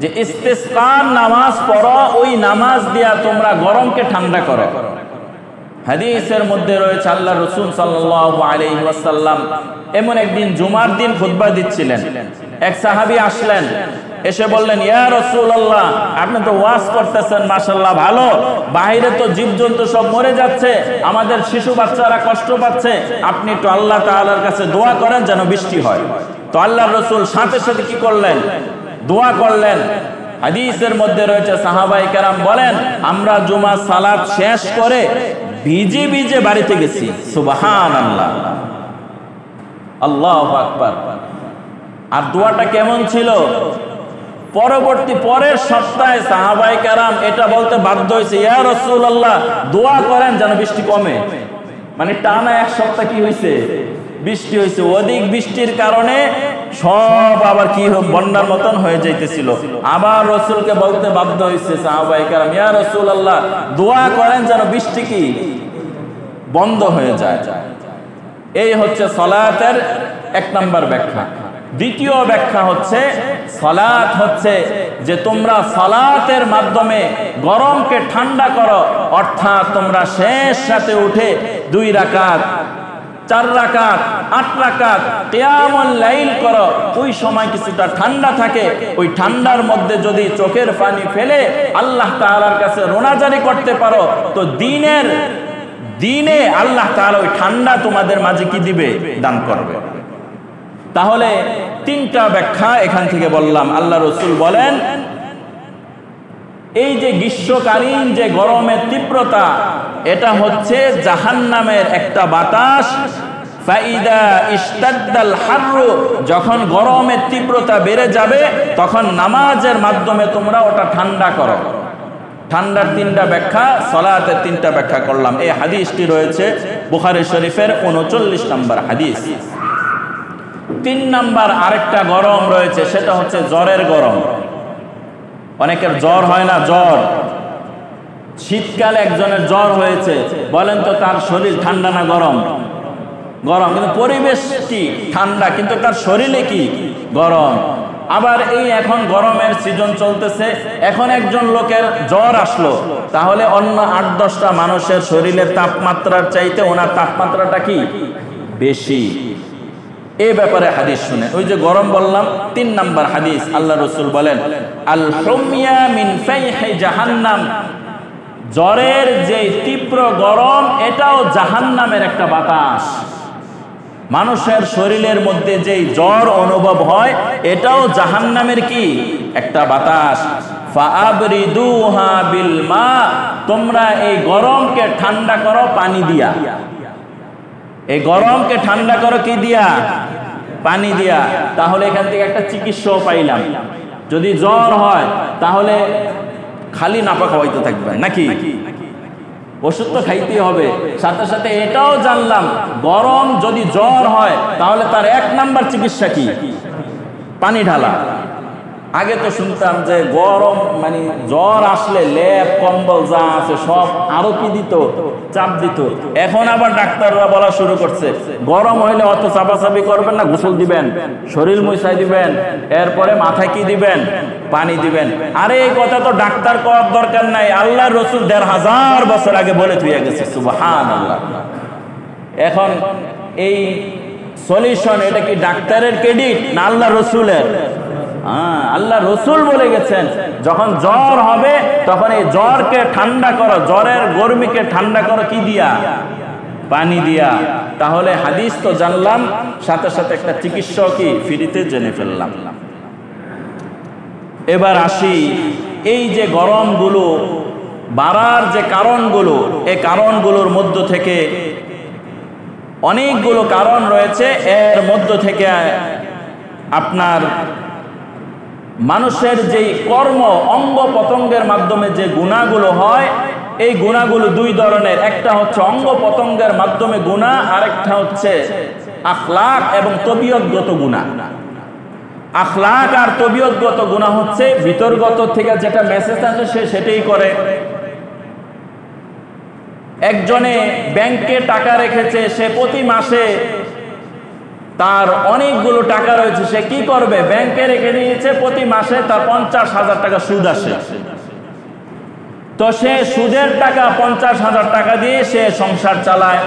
যে ইস্তিসকার নামাজ পড়ো, ওই নামাজ দিয়া তোমরা গরমকে ঠান্ডা করো। হাদিসের মধ্যে রয়েছে আল্লাহ রাসূল সাল্লাল্লাহু আলাইহি ওয়াসাল্লাম এমন একদিন জুমার দিন খুতবা দিচ্ছিলেন। এক সাহাবী আসলেন, এসে বললেন, ইয়া রাসূলুল্লাহ, আপনি তো ওয়াজ করতেছেন মাশাআল্লাহ ভালো, বাইরে তো জীবজন্তু সব মরে যাচ্ছে, আমাদের শিশু বাচ্চারা কষ্ট পাচ্ছে, আপনি একটু আল্লাহ তাআলার কাছে দোয়া করেন যেন বৃষ্টি হয়। তো আল্লাহর রাসূল সাথে সাথে কি করলেন? দোয়া করলেন। হাদিসের মধ্যে রয়েছে সাহাবায়ে কেরাম বলেন, আমরা জুমা সালাত শেষ করে ভিজে ভিজে বাড়িতে গেছি। সুবহানাল্লাহ, আল্লাহু আকবার। আর দোয়াটা কেমন ছিল? পরের সপ্তাহে সাহাবায়ে কেরাম এটা বলতে বাধ্য হয়েছে, ইয়া রাসূলুল্লাহ, দোয়া করেন যেন বৃষ্টি কমে। মানে টানা এক সপ্তাহ কি হয়েছে? বৃষ্টি হয়েছে। অধিক বৃষ্টির কারণে সব আবার কি বন্যার মতন হয়ে যাইতেছিল। আবার রাসূলকে বলতে বাধ্য হয়েছে সাহাবায়ে কেরাম, ইয়া রাসূলুল্লাহ, দোয়া করেন যেন বৃষ্টি কি বন্ধ হয়ে যায়। এই হচ্ছে সালাতের এক নাম্বার ব্যাখ্যা। দ্বিতীয় ব্যাখ্যা হচ্ছে, সালাত হচ্ছে যে তোমরা সালাতের মাধ্যমে গরমকে ঠান্ডা করো, অর্থাৎ তোমরা শেষ রাতে উঠে 2 রাকাত, 4 রাকাত, 8 রাকাত কিয়ামুল লাইল করো। ওই সময় কিছুটা ঠান্ডা থাকে, ওই ঠান্ডার মধ্যে যদি চোখের পানি ফেলে আল্লাহ তাআলার কাছে রোনাজারি করতে পারো, তো দিনে আল্লাহ তাআলা ওই ঠান্ডা তোমাদের মাঝে কি দিবে? দান করবে। তাহলে 3টা ব্যাখ্যা এখান থেকে বললাম। আল্লাহ রাসূল বলেন, এই যে গ্রীষ্মকালীন যে গরমের তীব্রতা, এটা হচ্ছে জাহান্নামের একটা বাতাস। ফাইদা ইশতাদ্দাল হাররু, যখন গরমের তীব্রতা বেড়ে যাবে তখন নামাজের মাধ্যমে তোমরা ওটা ঠান্ডা করো। ঠান্ডার 3টা ব্যাখ্যা, সালাতের 3টা ব্যাখ্যা করলাম। এই হাদিসটি রয়েছে বুখারী শরীফের 39 নম্বর হাদিস। 3 নাম্বার আরেকটা গরম রয়েছে, সেটা হচ্ছে জ্বরের গরম। অনেকের জ্বর হয় না, জ্বর। শীতকালে একজনের জ্বর হয়েছে, বলেন তো তার শরীর ঠান্ডা না গরম? গরম, কিন্তু পরিবেশ কি ঠান্ডা, কিন্তু তার শরীরে কি গরম। আবার এই এখন গরমের সিজন চলতেছে, এখন একজন লোকের জ্বর আসলো, তাহলে অন্য 8-10টা মানুষের শরীরের তাপমাত্রার চাইতে ওনার তাপমাত্রাটা কি বেশি। এই ব্যাপারে হাদিস শুনে, ওই যে গরম বললাম, 3 নাম্বার হাদিস, আল্লাহ রাসূল বলেন, আল হুমিয়া মিন ফাইহি জাহান্নাম, জ্বরের যে তীব্র গরম এটাও জাহান্নামের একটা বাতাস। মানুষের শরীরের মধ্যে যেই জ্বর অনুভব হয় এটাও জাহান্নামের কি একটা বাতাস। ফাআবরিদুহা বিল মা, তোমরা এই গরমকে ঠান্ডা করো পানি দিয়া। এই গরমকে ঠান্ডা করো কি দিয়া? পানি দিয়া। তাহলে এখান থেকে একটা চিকিৎসাও পাইলাম। যদি জ্বর হয় তাহলে খালি নাপা খাওয়াইতে থাকবে নাকি? ওষুধ তো খাইতেই হবে। সাথে সাথে এটাও জানলাম, গরম যদি জ্বর হয় তাহলে তার 1 নাম্বার চিকিৎসা কি? পানি ঢালা। আগে তো শুনতাম যে গরম মানে জ্বর আসলে লেপ কম্বল যা আছে সব আরো কি দিত? চাপ দিত। এখন আবার ডাক্তাররা বলা শুরু করছে, গরম হইলে অত চাপাচাপি করবেন না, গোসল দিবেন, শরীর মুছাই দিবেন, এরপরে মাথায় কি দিবেন? পানি দিবেন। আরে এই কথা তো ডাক্তার করার দরকার নাই, আল্লাহর রাসূল 1500 বছর আগে বলে থুইয়া গেছে। সুবহানাল্লাহ। এখন এই সলিউশন, এটা কি ডাক্তারের ক্রেডিট না আল্লাহর রাসূলের? আল্লাহ রাসূল বলে গেছেন, যখন জ্বর হবে তখন এই জ্বরকে ঠান্ডা করো, জ্বরের গরমিকে ঠান্ডা করো কি দিয়া? পানি দিয়া। তাহলে হাদিস তো জানলাম, সাথে সাথে একটা চিকিৎসা কি ফ্রিতে জেনে ফেললাম। এবার আসি, এই যে গরমগুলো বাড়ার যে কারণগুলো, এই কারণগুলোর মধ্য থেকে অনেকগুলো কারণ রয়েছে। এর মধ্য থেকে আপনার মানুষের যেই কর্ম, অঙ্গ প্রত্যঙ্গের মাধ্যমে যে গুনাহগুলো হয়, এই গুনাহগুলো 2 ধরনের। একটা হচ্ছে অঙ্গ প্রত্যঙ্গের মাধ্যমে গুনাহ, আরেকটা হচ্ছে আখলাক এবং তবিয়তগত গুনাহ। আখলাক আর তবিয়তগত গুনাহ হচ্ছে ভিতরগত থেকে যেটা মেসেজ আসে সে সেটাই করে। একজনে ব্যাংকে টাকা রেখেছে, সে প্রতি মাসে তার অনেকগুলো টাকা রয়েছে, সে কি করবে? ব্যাংকে রেখে দিয়েছে, প্রতি মাসে তার 50,000 টাকা সুদ আসে। তো সে সুদের টাকা 50,000 টাকা দিয়ে সে সংসার চালায়।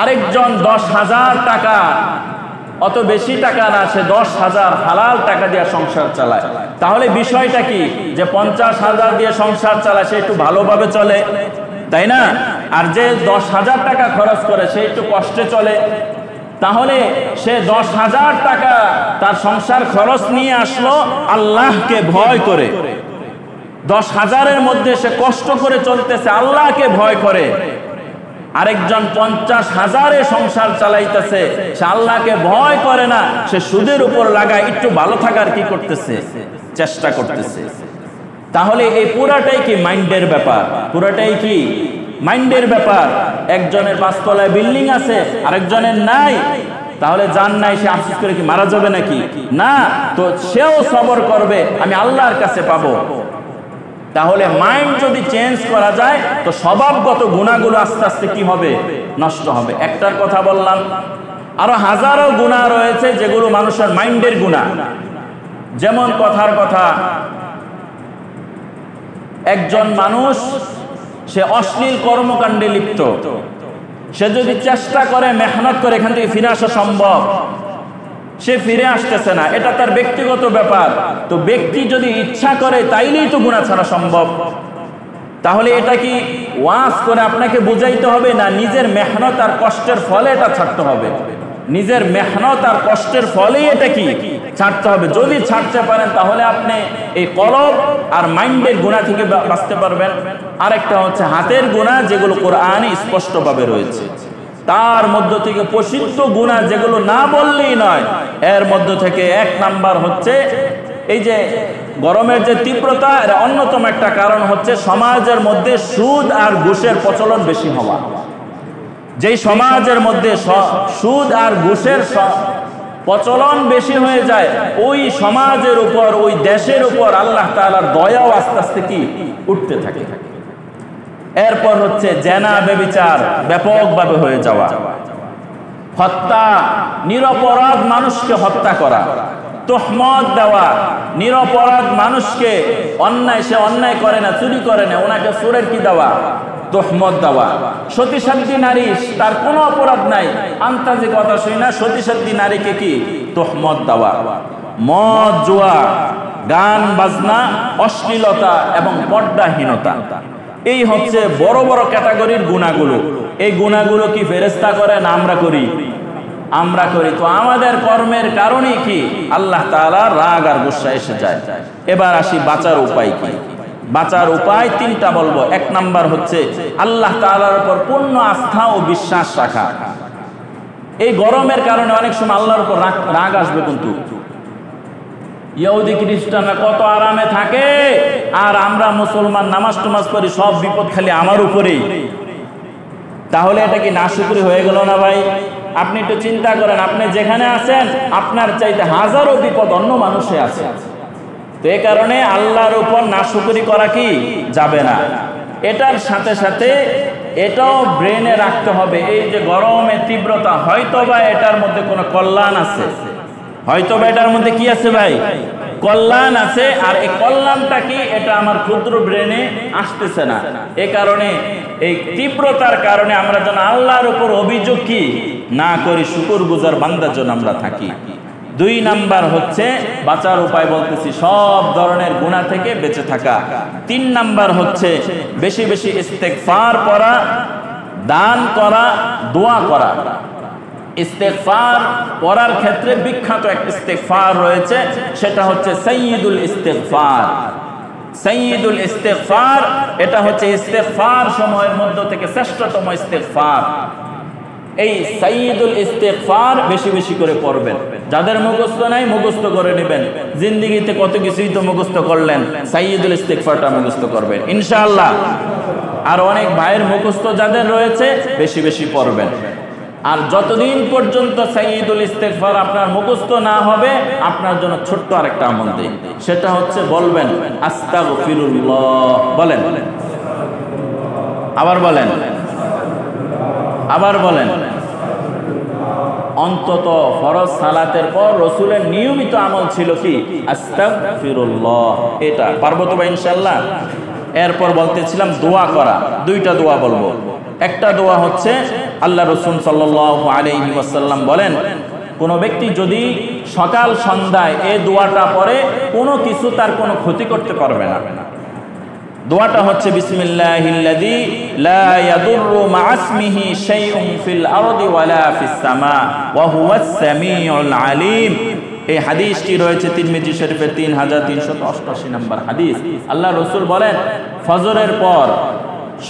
আরেকজন 10,000 টাকা অত বেশি টাকা না, সে 10,000 হালাল টাকা দিয়ে সংসার চালায়। তাহলে বিষয়টা কি যে 50,000 দিয়ে সংসার চালায় সে একটু ভালোভাবে চলে, তাই না? আর যে 10,000 টাকা খরচ করে সে একটু কষ্টে চলে। তাহলে সে 10,000 টাকা তার সংসার খরচ নিয়ে আসলো আল্লাহকে ভয় করে। 10,000-এর মধ্যে সে কষ্ট করে চলতেছে, আল্লাহকে ভয় করে। আরেকজন 50,000-এ সংসার চালাইতেছে, সে আল্লাহকে ভয় করে না, সে সুদের উপর লাগায় একটু ভালো থাকার কি করতেছে, চেষ্টা করতেছে। তাহলে এই পুরাটাই কি মাইন্ডের ব্যাপার, পুরাটাই কি মাইন্ডের ব্যাপার। একজনের 5 তলায় বিল্ডিং আছে, আরেকজনের নাই। তাহলে যার নাই সে আফসোস করে কি মারা যাবে নাকি? না, তো সেও সবর করবে, আমি আল্লাহর কাছে পাবো। তাহলে মাইন্ড যদি চেঞ্জ করা যায় তো স্বভাবগত গুণাগুলো আস্তে আস্তে কি হবে, নষ্ট হবে। একটার কথা বললাম, আরো হাজারো গুণা রয়েছে যেগুলো মানুষের মাইন্ডের গুণা। যেমন কথার কথা, একজন মানুষ সে অশ্লীল কর্মকাণ্ডে লিপ্ত, সে যদি চেষ্টা করে মেহনত করে এখান থেকে ফিরে আসা সম্ভব, সে ফিরে আসতেছে না, এটা তার ব্যক্তিগত ব্যাপার। তো ব্যক্তি যদি ইচ্ছা করে তাইলেই তো গুনাহ ছাড়া সম্ভব। তাহলে এটা কি ওয়াজ করে আপনাকে বুঝাইতে হবে না নিজের মেহনত আর কষ্টের ফলে এটা ছাড়তে হবে? নিজের মেহনত আর কষ্টের ফলেই এটা কি ছাড়তে হবে। যদি ছাড়তে পারেন তাহলে আপনি এই কলব আর মাইন্ডের গুনাহ থেকে বাঁচতে পারবেন। আরেকটা হচ্ছে হাতের গুনাহ, যেগুলো কোরআনে স্পষ্টভাবে রয়েছে। তার মধ্য থেকে প্রসিদ্ধ গুনাহ যেগুলো না বললেই নয়, এর মধ্য থেকে 1 নাম্বার হচ্ছে এই যে গরমের যে তীব্রতা, এর অন্যতম একটা কারণ হচ্ছে সমাজের মধ্যে সুদ আর ঘুষের প্রচলন বেশি হওয়া। যেই সমাজের মধ্যে সুদ আর ঘুষের প্রচলন বেশি হয়ে যায়, ওই সমাজের উপর, ওই দেশের উপর আল্লাহ তাআলার দয়াও আস্তে আস্তে কি উঠতে থাকে। এরপর হচ্ছে জেনা, ব্যভিচার ব্যাপকভাবে হয়ে যাওয়া, হত্যা, নিরপরাধ মানুষকে হত্যা করা, তোহমত দেওয়া, নিরপরাধ মানুষকে অন্যায়, সে অন্যায় করে না, চুরি করে না, ওনাকে চোরের কি দেওয়া, তোহমত দেওয়া। সতীসাধ্যী নারী, তার কোনো অপরাধ নাই, আন্তাজি কথা শুই না, সতীসাধ্যী নারীকে কি তোহমত দেওয়া। মদ, জুয়া, গান বাজনা, অশ্লীলতা এবং পর্দাহীনতা, এই হচ্ছে বড় বড় ক্যাটাগরির গুণাগুলো। এই গুণাগুলো কি ফেরেশতা করে না আমরা করি? আমরা করি। তো আমাদের কর্মের কারণে কি আল্লাহ তাআলা রাগ আর গুসা এসে যায়। এবার আসি বাঁচার উপায় কি। বাঁচার উপায় 3টা বলবো। 1 নাম্বার হচ্ছে আল্লাহ তাআলার উপর পূর্ণ আস্থা ও বিশ্বাস রাখা। এই গরমের কারণে অনেক সময় আল্লাহর উপর রাগ আসবে, কিন্তু ইহুদি খ্রিস্টানরা কত আরামে থাকে, আর আমরা মুসলমান নামাজ টামাজ পড়ি, সব বিপদ খালি আমার উপরেই। তাহলে এটা কি নাশুকরি হয়ে গেল না ভাই? আপনি একটু চিন্তা করেন, আপনি যেখানে আছেন আপনার চাইতে হাজারো বিপদ অন্য মানুষে আছে। তো এই কারণে আল্লাহর উপর নাশুকরি করা কি যাবে না। এটার সাথে সাথে এটাও ব্রেনে রাখতে হবে, এই যে গরমের তীব্রতা, হয়তোবা এটার মধ্যে কোনো কল্যাণ আছে, হয়তোবা এটার মধ্যে কি আছে ভাই, কল্যাণ আছে। আর এই কল্যাণটা কি, এটা আমার ক্ষুদ্র ব্রেনে আসতেছে না। এ কারণে এই তীব্রতার কারণে আমরা যেন আল্লাহর উপর অভিযোগ কি না করি, শুকরগুজার বান্দার জন্য আমরা থাকি। 2 নাম্বার হচ্ছে বাঁচার উপায় বলতেছি, সব ধরনের গুনাহ থেকে বেঁচে থাকা। 3 নাম্বার হচ্ছে বেশি বেশি ইস্তেগফার পড়া, দান করা, দোয়া করা। ইস্তেগফার পড়ার ক্ষেত্রে বিখ্যাত এক ইস্তেগফার রয়েছে, সেটা হচ্ছে সাইয়্যিদুল ইস্তেগফার। সাইয়্যিদুল ইস্তেগফার, এটা হচ্ছে ইস্তেগফার সময়ের মধ্য থেকে শ্রেষ্ঠতম ইস্তেগফার। এই সাইয়্যিদুল ইস্তেগফার বেশি বেশি করে পড়বেন। যাদের মুখস্থ নাই মুখস্থ করে নেবেন। জিন্দেগিতে কত কিছুই তো মুখস্থ করলেন, সাইয়্যিদুল ইস্তেগফারটা মুখস্থ করবেন ইনশাআল্লাহ। আর অনেক ভাইয়ের মুখস্থ যাদের রয়েছে বেশি বেশি পড়বেন। আর যতদিন পর্যন্ত সাইয়্যিদুল ইস্তেগফার আপনার মুখস্থ না হবে, আপনার জন্য ছোট্ট আরেকটা আমল দেই, সেটা হচ্ছে বলবেন আস্তাগফিরুল্লাহ। বলেন, আবার বলেন, আবার বলেন। অন্তত ফরজ সালাতের পর রাসূলের নিয়মিত আমল ছিল কি আস্তাগফিরুল্লাহ। এটা পারবো তো ভাই ইনশাআল্লাহ। এরপর বলতেছিলাম দোয়া করা। 2টা দোয়া বলবো। একটা দোয়া হচ্ছে আল্লাহ রাসূল সাল্লাল্লাহু আলাইহি ওয়াসাল্লাম বলেন, কোনো ব্যক্তি যদি সকাল সন্ধ্যায় এই দোয়াটা পড়ে কোনো কিছু তার কোনো ক্ষতি করতে পারবে না। দোয়াটা হচ্ছে বিসমিল্লাহিল্লাযী লা ইয়াদুররু মা'আসমিহি শাইউন ফিল আরদি ওয়ালা ফিস সামা ওয়া হুয়াস সামিউল আলিম। এই হাদিসটি রয়েছে তিরমিজি শরীফের 3388 নম্বর হাদিস। আল্লাহ রাসূল বলেন ফজরের পর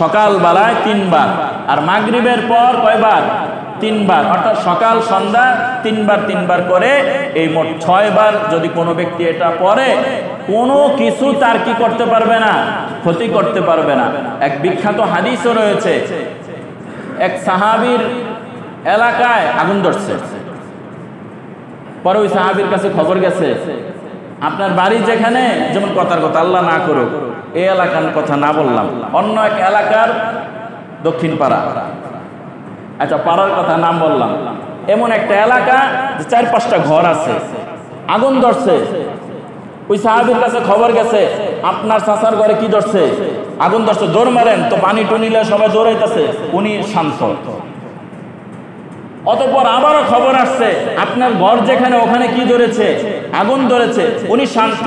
সকাল বেলায় 3 বার আর মাগরিবের পর কয়বার? 3 বার, অর্থাৎ সকাল সন্ধ্যা 3 বার করে এই মোট 6 বার যদি কোনো ব্যক্তি এটা পড়ে কোনো কিছু তার কি করতে পারবে না, ক্ষতি করতে পারবে না। এক বিখ্যাত হাদিসও রয়েছে, এক সাহাবীর এলাকায় আগুন ধরছে, পরে ওই সাহাবীর কাছে খবর গেছে আপনার বাড়ি যেখানে, যেমন কথার কথা আল্লাহ না করুক এই এলাকার কথা না বললাম, অন্য এক এলাকার দক্ষিণ পাড়া, আচ্ছা পাড়ার কথা নাম বললাম, এমন একটা এলাকা যে 4-5টা ঘর আছে, আগুন ধরছে। ওই সাহাবীর কাছে খবর গেছে আপনার চাচার ঘরে কি ধরছে, আগুন ধরছে, দৌড় মারেন। তো পানি টনিলে সবাই দৌড়াইতেছে, উনি শান্ত। অতঃপর আবারও খবর আসছে আপনার ঘর যেখানে ওখানে কি ধরেছে, আগুন ধরেছে, উনি শান্ত।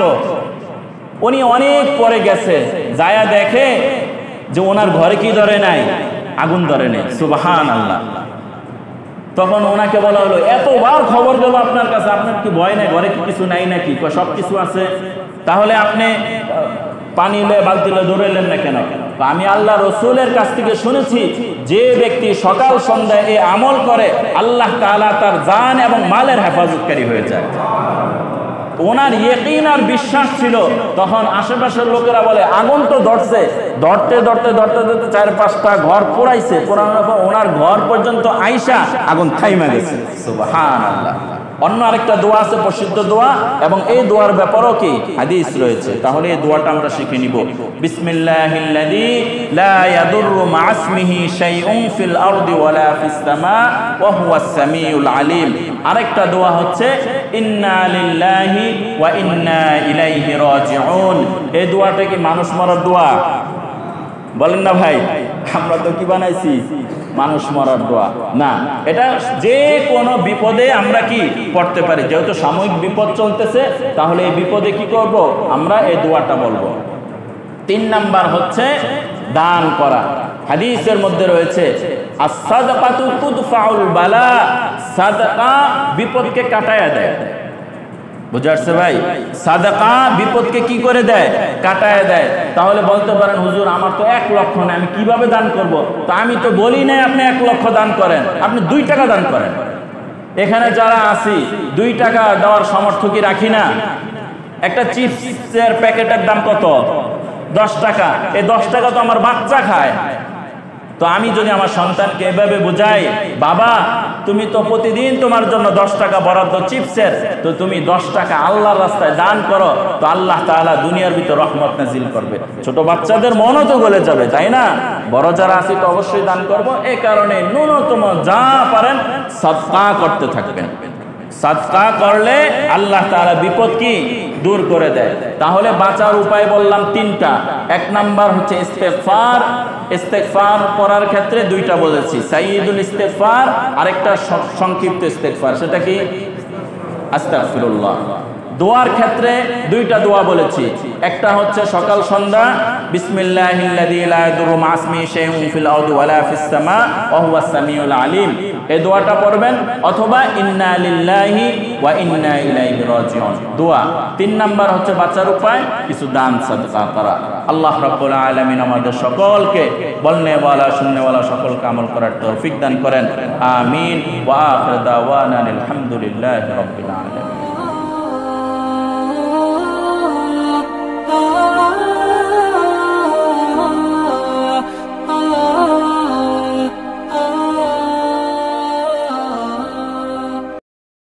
উনি অনেক পরে গেছে, যায়া দেখে যে ওনার ঘরে কি ধরে নাই, আগুন ধরে নেই। সুবহানাল্লাহ। তখন ওনাকে বলা হলো এতবার খবর দেব আপনার কাছে, আপনার কি ভয় নাই, ঘরে কি কিছু নাই নাকি? সব কিছু আছে। তাহলে আপনি পানি লয়ে বালতি লয়ে দৌড়াইলেন না কেন? আমি আল্লাহ রসুলের কাছ থেকে শুনেছি যে ব্যক্তি সকাল সন্ধ্যায় এই আমল করে আল্লাহ তাআলা তার জান এবং মালের হেফাজতকারী হয়ে যায়। ওনার ইয়কিন আর বিশ্বাস ছিল। তখন আশেপাশের লোকেরা বলে আগুন তো ধরছে, ধরতে 4-5টা ঘর পোড়াইছে, পোড়ানোর পর ওনার ঘর পর্যন্ত আইসা আগুন থাইমা গেছে। সুবহানাল্লাহ। অন্য আরেকটা দোয়া আছে, প্রসিদ্ধ দোয়া, এবং এই দোয়ার ব্যাপারেও কি হাদিস রয়েছে। তাহলে এই দোয়াটা আমরা শিখে নিব। বিসমিল্লাহিল্লাযী লা ইয়াদুররু মা'আসমিহি শাইউন ফিল আরদি ওয়ালা ফিস সামা ওয়া হুয়াস সামিউল আলিম। আরেকটা দোয়া হচ্ছে ইন্না লিল্লাহি ওয়া ইন্না ইলাইহি রাজিউন। এই দোয়াটা কি মানুষ মরার দোয়া? বলেন না ভাই, আমরা তো কি বানাইছি, মানুষ মরার দোয়া না। এটা যে কোনো বিপদে আমরা কি পড়তে পারি। যেহেতু সাময়িক বিপদ চলতেছে, তাহলে এই বিপদে কি করব, আমরা এই দোয়াটা বলবো। 3 নাম্বার হচ্ছে দান করা। হাদিসের মধ্যে রয়েছে as-সাদাকাতু তুদফাউল বালা, সাদাকা বিপদকে কাটায়া দেয়। বুঝা আসছে ভাই? সাদাকা বিপদকে কি করে দেয়, কাটায় দেয়। তাহলে বলতে পারেন হুজুর আমার তো 1 লক্ষ না, আমি কিভাবে দান করব? তো আমি তো বলি নাই আপনি 1 লক্ষ দান করেন, আপনি 2 টাকা দান করেন। এখানে যারা আছি 2 টাকা দেওয়ার সামর্থ্য কি রাখি না? একটা চিপসের প্যাকেটের দাম কত? 10 টাকা। এই 10 টাকা তো আমার বাচ্চা খায়। তো আমি যদি আমার সন্তানকে এভাবে বুঝাই, বাবা তুমি তো প্রতিদিন তোমার জন্য 10 টাকা বরাদ্দ চিপসের, তো তুমি 10 টাকা আল্লাহর রাস্তায় দান করো, তো আল্লাহ তাআলা দুনিয়ার ভিতর রহমত নাজিল করবে। ছোট বাচ্চাদের মনও তো গলে যাবে, তাই না? বড় যারা আছি তো অবশ্যই দান করব। এই কারণে ন্যূনতম যা পারেন সাদকা করতে থাকবেন। সাদকা করলে আল্লাহ তাআলা বিপদ কি দূর করে দেয়। তাহলে বাঁচার উপায় বললাম 3টা। 1 নাম্বার হচ্ছে ইস্তেগফার। ইস্তেগফার করার ক্ষেত্রে 2টা বলেছি, সাইয়্যিদুল ইস্তেগফার, আরেকটা সংক্ষিপ্ত ইস্তেগফার, সেটা কি আস্তাগফিরুল্লাহ। দোয়ার ক্ষেত্রে 2টা দোয়া বলেছি, একটা হচ্ছে সকাল সন্ধ্যা বিসমিল্লাহিল্লাযী লা ইয়াদুররু মা'আসমিহি শাইউন ফিল আরদি ওয়ালা ফিস সামা ওয়া হুয়াস সামিউল আলিম, এই দোয়াটা পড়বেন, অথবা ইন্না লিল্লাহি ওয়া ইন্না ইলাইহি রাজিউন দোয়া। 3 নাম্বার হচ্ছে বাঁচার উপায় কিছু দান সাদকা করা। আল্লাহ রাব্বুল আলামিন আমাদের সকলকে বলনে ওয়ালা শুননে ওয়ালা সকলকে আমল করার তৌফিক দান করেন। আমিন। ওয়া আখিরু দাওয়ানা আলহামদুলিল্লাহি রাব্বিল আলামিন।